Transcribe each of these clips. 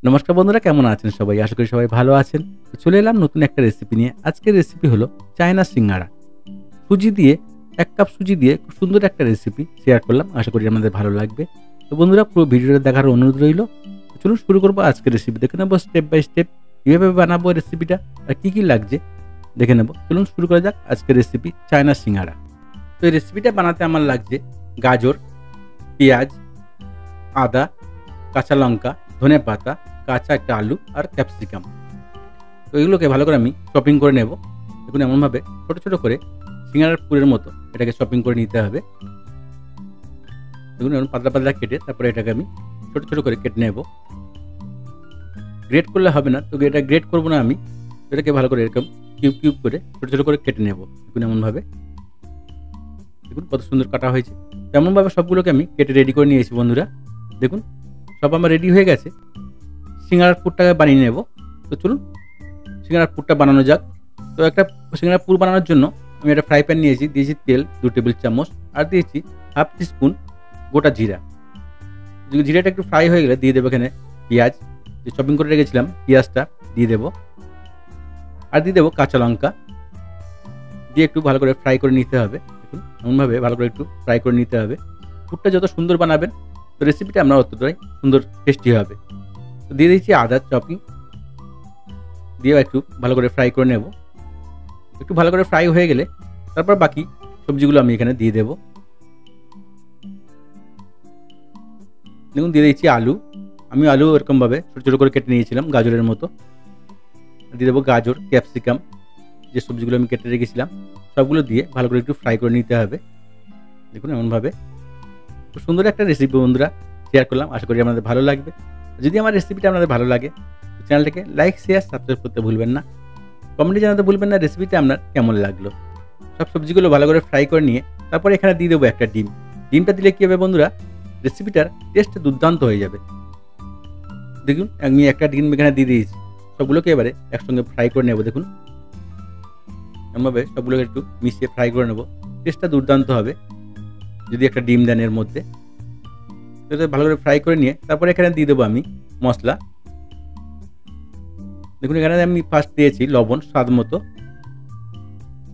নমস্কার বন্ধুরা, কেমন আছেন সবাই? আশা করি সবাই ভালো আছেন। তো চলে এলাম নতুন একটা রেসিপি নিয়ে। আজকের রেসিপি হলো চায়না সিঙ্গাড়া। সুজি দিয়ে ১ কাপ সুজি দিয়ে খুব সুন্দর একটা রেসিপি শেয়ার করলাম। আশা করি আপনাদের ভালো লাগবে। তো বন্ধুরা, পুরো ভিডিওটা দেখার অনুরোধ রইল। চলুন শুরু করব আজকের রেসিপি। দেখে নেব স্টেপ বাই স্টেপ কিভাবে বানাবো রেসিপিটা আর কি লাগছে দেখে নেব। চলুন শুরু করা যাক আজকের রেসিপি চায়না সিঙ্গাড়া। তো এই রেসিপিটা বানাতে আমার লাগছে গাজর, পেঁয়াজ, আদা, কাঁচা লঙ্কা, ধনেপাতা, কাঁচা একটা আলু আর ক্যাপসিকাম। তো এগুলোকে ভালো করে আমি চপিং করে নেব। দেখুন এমনভাবে ছোটো ছোটো করে সিঙ্গাড়ার পুরের মতো এটাকে চপিং করে নিতে হবে। দেখুন এমন পাতলা পাতলা কেটে তারপরে এটাকে আমি ছোটো ছোটো করে কেটে নেব। গ্রেট করলে হবে না, তো এটা গ্রেট করবো না আমি। এটাকে ভালো করে এরকম কিউব কিউব করে ছোটো ছোটো করে কেটে নেব। দেখুন এমনভাবে, দেখুন কত সুন্দর কাটা হয়েছে। তেমনভাবে সবগুলোকে আমি কেটে রেডি করে নিয়েছি বন্ধুরা। দেখুন সব আমার রেডি হয়ে গেছে। সিঙ্গাড়ার পুরটাকে বানিয়ে নেব। তো চলুন সিঙ্গাড়ার পুরটা বানানো যাক। তো একটা সিঙ্গাড়ার পুর বানানোর জন্য আমি একটা ফ্রাই প্যান নিয়েছি, দিয়েছি তেল 2 টেবিল চামচ আর দিয়েছি হাফ টিস্পুন গোটা জিরা। জিরাটা একটু ফ্রাই হয়ে গেলে দিয়ে দেবো এখানে পেঁয়াজ, যে চপিং করে রেখেছিলাম পেঁয়াজটা দিয়ে দেবো। আর দিয়ে দেবো কাঁচা লঙ্কা, দিয়ে একটু ভালো করে ফ্রাই করে নিতে হবে। দেখুন এমনভাবে ভালো করে একটু ফ্রাই করে নিতে হবে। পুরটা যত সুন্দর বানাবেন তো রেসিপিটা আমরা অতটাই সুন্দর টেস্টি হবে। তো দিয়ে দিচ্ছি আদা চপিং, দিয়েও একটু ভালো করে ফ্রাই করে নেব। একটু ভালো করে ফ্রাই হয়ে গেলে তারপর বাকি সবজিগুলো আমি এখানে দিয়ে দেব। দেখুন দিয়ে দিচ্ছি আলু। আমি আলু এরকমভাবে ছোটো ছোটো করে কেটে নিয়েছিলাম গাজরের মতো। দিয়ে দেবো গাজর, ক্যাপসিকাম, যে সবজিগুলো আমি কেটে রেখেছিলাম সবগুলো দিয়ে ভালো করে একটু ফ্রাই করে নিতে হবে। দেখুন এমনভাবে খুব সুন্দর একটা রেসিপি বন্ধুরা শেয়ার করলাম। আশা করি আপনাদের ভালো লাগবে। যদি আমার রেসিপিটা আপনাদের ভালো লাগে চ্যানেলটাকে লাইক, শেয়ার, সাবস্ক্রাইব করতে ভুলবেন না। কমেন্টে জানাতে ভুলবেন না রেসিপিটা আপনার কেমন লাগলো। সব সবজিগুলো ভালো করে ফ্রাই করে নিয়ে তারপরে এখানে দিয়ে দেবো একটা ডিম। ডিমটা দিলে কী হবে বন্ধুরা, রেসিপিটার টেস্ট দুর্দান্ত হয়ে যাবে। দেখুন আমি একটা ডিম এখানে দিয়ে দিয়েছি। সবগুলোকে এবারে একসঙ্গে ফ্রাই করে নেব। দেখুন এমনভাবে সবগুলোকে একটু মিশিয়ে ফ্রাই করে নেব। টেস্টটা দুর্দান্ত হবে যদি একটা ডিম দেন এর মধ্যে। তো ভালো করে ফ্রাই করে নিয়ে তারপরে এখানে দিয়ে দেবো আমি মশলা। দেখুন এখানে আমি ফার্স্ট দিয়েছি লবণ স্বাদ মতো,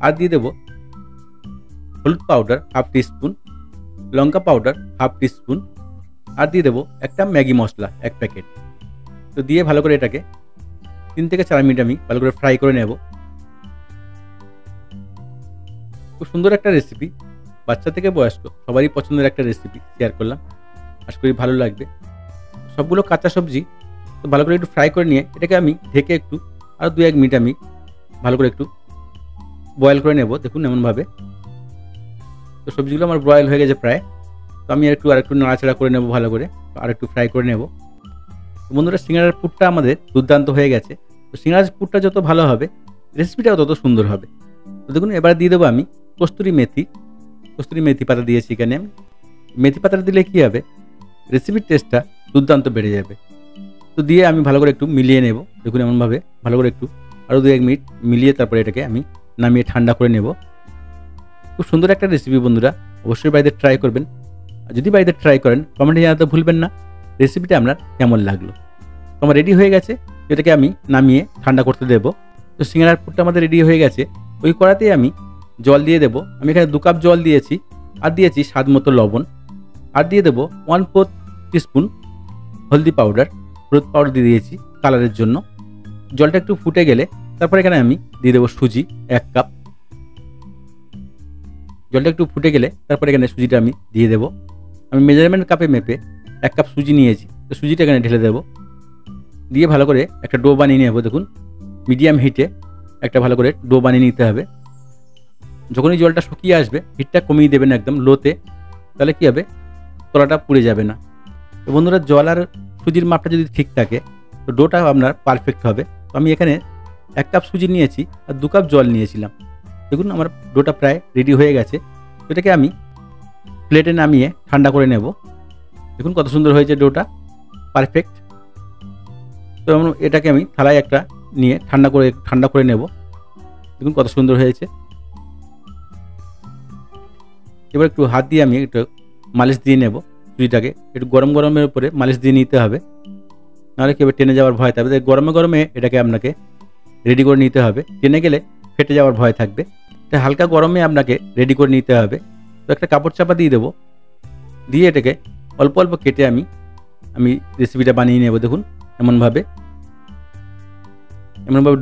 আর দিয়ে দেবো হলুদ পাউডার হাফ টিস্পুন, লঙ্কা পাউডার হাফ টিস্পুন, আর দিয়ে দেবো একটা ম্যাগি মশলা 1 প্যাকেট। তো দিয়ে ভালো করে এটাকে 3 থেকে 4 মিনিট আমি ভালো করে ফ্রাই করে নেব। খুব সুন্দর একটা রেসিপি, বাচ্চা থেকে বয়স্ক সবারই পছন্দের একটা রেসিপি শেয়ার করলাম। আশা করি ভালো লাগবে। সবগুলো কাঁচা সবজি তো ভালো করে একটু ফ্রাই করে নিয়ে এটাকে আমি ঢেকে একটু আরও 2-1 মিনিট আমি ভালো করে একটু বয়েল করে নেব। দেখুন এমনভাবে তো সবজিগুলো আমার বয়েল হয়ে গেছে প্রায়। তো আমি আরেকটু নাড়াচাড়া করে নেব, ভালো করে আরেকটু ফ্রাই করে নেব। তো বন্ধুরা সিঙ্গাড়ার পুরটা আমাদের দুর্দান্ত হয়ে গেছে। তো সিঙ্গাড়ার পুরটা যত ভালো হবে রেসিপিটাও তত সুন্দর হবে। তো দেখুন এবার দিয়ে দেবো আমি কস্তুরি মেথি পাতা দিয়েছি এখানে আমি। মেথি পাতাটা দিলে কী হবে, রেসিপির টেস্টটা দুর্দান্ত বেড়ে যাবে। তো দিয়ে আমি ভালো করে একটু মিলিয়ে নেব। দেখুন এমনভাবে ভালো করে একটু আরও 2-1 মিনিট মিলিয়ে তারপরে এটাকে আমি নামিয়ে ঠান্ডা করে নেব। খুব সুন্দর একটা রেসিপি বন্ধুরা, অবশ্যই বাড়িতে ট্রাই করবেন। আর যদি বাড়িতে ট্রাই করেন কমেন্টে জানাতে ভুলবেন না রেসিপিটা আপনার কেমন লাগলো। তো আমার রেডি হয়ে গেছে, এটাকে আমি নামিয়ে ঠান্ডা করতে দেব। তো সিঙ্গাড়ার পুরটা আমাদের রেডি হয়ে গেছে। ওই কড়াতেই আমি জল দিয়ে দেবো। আমি এখানে 2 কাপ জল দিয়েছি, আর দিয়েছি স্বাদ মতো লবণ, আর দিয়ে দেবো 1/4 টিস্পুন হলুদ পাউডার দিয়ে দিয়েছি কালারের জন্য। জলটা একটু ফুটে গেলে তারপর এখানে আমি দিয়ে দেবো সুজি 1 কাপ। জলটা একটু ফুটে গেলে তারপর এখানে সুজিটা আমি দিয়ে দেবো। আমি মেজারমেন্ট কাপে মেপে 1 কাপ সুজি নিয়েছি। তো সুজিটা এখানে ঢেলে দেবো। দিয়ে ভালো করে একটা ডো বানিয়ে নেব। দেখুন মিডিয়াম হিটে একটা ভালো করে ডো বানিয়ে নিতে হবে। যখনই জলটা শুকিয়ে আসবে হিটটা কমিয়ে দেবেন একদম লোতে, তাহলে কী হবে, তলাটা পুড়ে যাবে না। তো বন্ধুরা জল আর সুজির মাপটা যদি ঠিক থাকে তো ডোটা আপনার পারফেক্ট হবে। তো আমি এখানে 1 কাপ সুজি নিয়েছি আর 2 কাপ জল নিয়েছিলাম। দেখুন আমার ডোটা প্রায় রেডি হয়ে গেছে। এটাকে আমি প্লেটে নামিয়ে ঠান্ডা করে নেব। দেখুন কত সুন্দর হয়েছে ডোটা, পারফেক্ট। তো এটাকে আমি থালায় একটা নিয়ে ঠান্ডা করে নেব। দেখুন কত সুন্দর হয়েছে। এবার একটু হাত দিয়ে আমি একটু মালিশ দিয়ে নেব সুজিটাকে। একটু গরমের উপরে মালিশ দিয়ে নিতে হবে। নাহলে কীভাবে টেনে যাওয়ার ভয় থাকবে। গরমে গরমে এটাকে আপনাকে রেডি করে নিতে হবে, টেনে গেলে ফেটে যাওয়ার ভয় থাকবে। এটা হালকা গরমে আপনাকে রেডি করে নিতে হবে। তো একটা কাপড় চাপা দিয়ে দেবো, দিয়ে এটাকে অল্প অল্প কেটে আমি রেসিপিটা বানিয়ে নেব। দেখুন এমনভাবে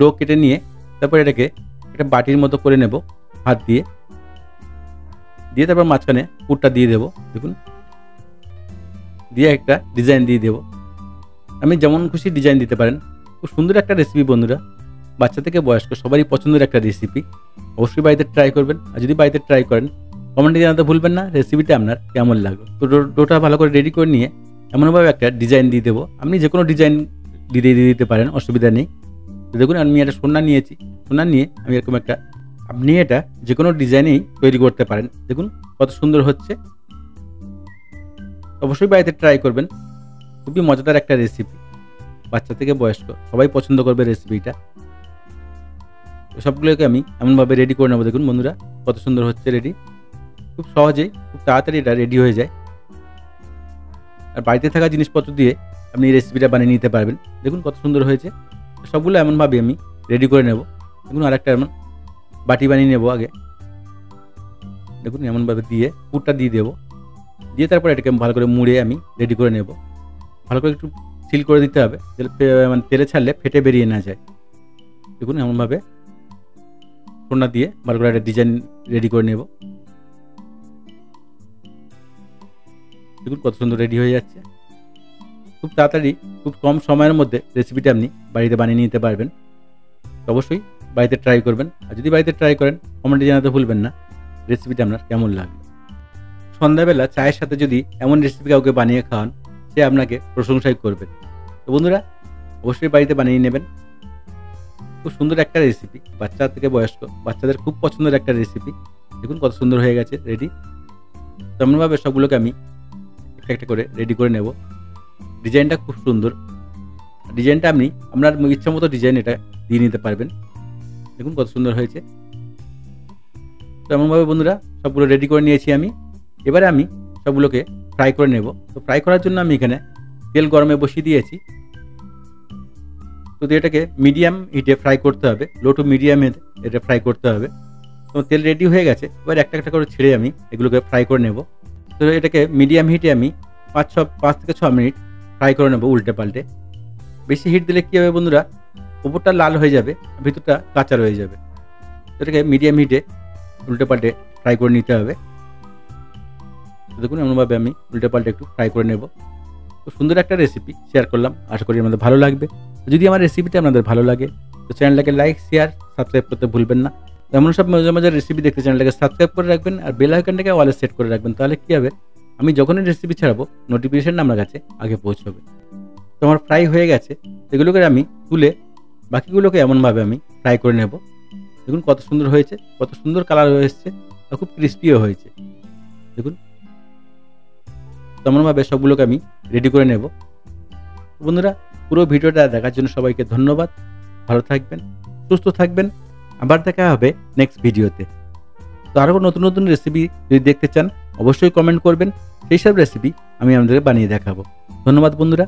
ডো কেটে নিয়ে তারপর এটাকে একটা বাটির মতো করে নেব হাত দিয়ে, তারপর মাঝখানে পুরটা দিয়ে দেবো। দেখুন দিয়ে একটা ডিজাইন দিয়ে দেবো। আমি যেমন খুশি ডিজাইন দিতে পারেন। খুব সুন্দর একটা রেসিপি বন্ধুরা, বাচ্চা থেকে বয়স্ক সবারই পছন্দের একটা রেসিপি। অবশ্যই বাড়িতে ট্রাই করবেন, আর যদি বাড়িতে ট্রাই করেন কমেন্টে জানাতে ভুলবেন না রেসিপিটা আপনার কেমন লাগলো। তো ডোটা ভালো করে রেডি করে নিয়ে এমনভাবে একটা ডিজাইন দিয়ে দেবো। আপনি যে কোনো ডিজাইন দিয়ে দিতে পারেন, অসুবিধা নেই। তো দেখুন আমি একটা সোনা নিয়েছি, সোনা নিয়ে আমি এরকম একটা, আপনি এটা যে কোনো ডিজাইনেই তৈরি করতে পারেন। দেখুন কত সুন্দর হচ্ছে। অবশ্যই বাড়িতে ট্রাই করবেন, খুবই মজাদার একটা রেসিপি, বাচ্চা থেকে বয়স্ক সবাই পছন্দ করবে রেসিপিটা। তো সবগুলোকে আমি এমনভাবে রেডি করে নেবো। দেখুন বন্ধুরা কত সুন্দর হচ্ছে রেডি, খুব সহজেই খুব তাড়াতাড়ি এটা রেডি হয়ে যায়। আর বাড়িতে থাকা জিনিসপত্র দিয়ে আপনি এই রেসিপিটা বানিয়ে নিতে পারবেন। দেখুন কত সুন্দর হয়েছে। সবগুলো এমনভাবে আমি রেডি করে নেব। দেখুন আরেকটা এমন বাটি বানিয়ে নেব আগে। দেখুন এমনভাবে দিয়ে পুরটা দিয়ে দেবো, দিয়ে তারপর এটাকে ভালো করে মুড়ে আমি রেডি করে নেব। ভালো করে একটু সিল করে দিতে হবে, মানে তেলে ছাড়লে ফেটে বেরিয়ে না যায়। দেখুন এমনভাবে সোনা দিয়ে ভালো করে একটা ডিজাইন রেডি করে নেব। দেখুন কত সুন্দর রেডি হয়ে যাচ্ছে। খুব তাড়াতাড়ি খুব কম সময়ের মধ্যে রেসিপিটা আপনি বাড়িতে বানিয়ে নিতে পারবেন। তো অবশ্যই বাড়িতে ট্রাই করবেন, আর যদি বাড়িতে ট্রাই করেন কমেন্টে জানাতে ভুলবেন না রেসিপিটা আপনার কেমন লাগলো। সন্ধ্যাবেলা চায়ের সাথে যদি এমন রেসিপি কাউকে বানিয়ে খাওয়ান, সে আপনাকে প্রশংসাই করবে। তো বন্ধুরা অবশ্যই বাড়িতে বানিয়ে নেবেন। খুব সুন্দর একটা রেসিপি, বাচ্চা থেকে বয়স্ক বাচ্চাদের খুব পছন্দের একটা রেসিপি। দেখুন কত সুন্দর হয়ে গেছে রেডি। তেমনভাবে সবগুলোকে আমি একটা একটা করে রেডি করে নেব। ডিজাইনটা খুব সুন্দর, ডিজাইনটা আপনি আপনার ইচ্ছা মতো ডিজাইন এটা দিয়ে নিতে পারবেন। দেখুন কত সুন্দর হয়েছে। তো এমনভাবে বন্ধুরা সবগুলো রেডি করে নিয়েছি আমি। এবারে আমি সবগুলোকে ফ্রাই করে নেব। তো ফ্রাই করার জন্য আমি এখানে তেল গরমে বসিয়ে দিয়েছি। তো এটাকে মিডিয়াম হিটে ফ্রাই করতে হবে, লো টু মিডিয়ামে এটা ফ্রাই করতে হবে। তো তেল রেডি হয়ে গেছে, এবার একটা একটা করে ছেড়ে আমি এগুলোকে ফ্রাই করে নেব। তো এটাকে মিডিয়াম হিটে আমি 5 থেকে 6 মিনিট ফ্রাই করে নেব উল্টে পাল্টে। বেশি হিট দিলে কী হবে বন্ধুরা, উপরটা লাল হয়ে যাবে, ভিতরটা কাঁচা রয়ে যাবে। এটাকে মিডিয়াম হিটে উল্টে পাল্টে ফ্রাই করে নিতে হবে। দেখুন এমনভাবে আমি উল্টে পাল্টে একটু ফ্রাই করে নেব। খুব সুন্দর একটা রেসিপি শেয়ার করলাম, আশা করি আমাদের ভালো লাগবে। যদি আমার রেসিপিটা আপনাদের ভালো লাগে তো চ্যানেলটাকে লাইক শেয়ার সাবস্ক্রাইব করতে ভুলবেন না। এমন সব মজার মজার রেসিপি দেখতে চ্যানেলটাকে সাবস্ক্রাইব করে রাখবেন, আর বেল আইকনটাকে অলে সেট করে রাখবেন। তাহলে কী হবে, আমি যখনই রেসিপি ছাড়াবো নোটিফিকেশানটা আপনার কাছে আগে পৌঁছবে। তো আমার ফ্রাই হয়ে গেছে, এগুলোকে আমি তুলে বাকিগুলোকে এমনভাবে আমি ফ্রাই করে নেব। দেখুন কত সুন্দর হয়েছে, কত সুন্দর কালার হয়ে এসছে, আর খুব ক্রিস্পিও হয়েছে। দেখুন তেমনভাবে সবগুলোকে আমি রেডি করে নেব। বন্ধুরা পুরো ভিডিওটা দেখার জন্য সবাইকে ধন্যবাদ। ভালো থাকবেন, সুস্থ থাকবেন, আবার দেখা হবে নেক্সট ভিডিওতে। তো আরও নতুন নতুন রেসিপি যদি দেখতে চান অবশ্যই কমেন্ট করবেন, সেই সব রেসিপি আমি আপনাদের বানিয়ে দেখাবো। ধন্যবাদ বন্ধুরা।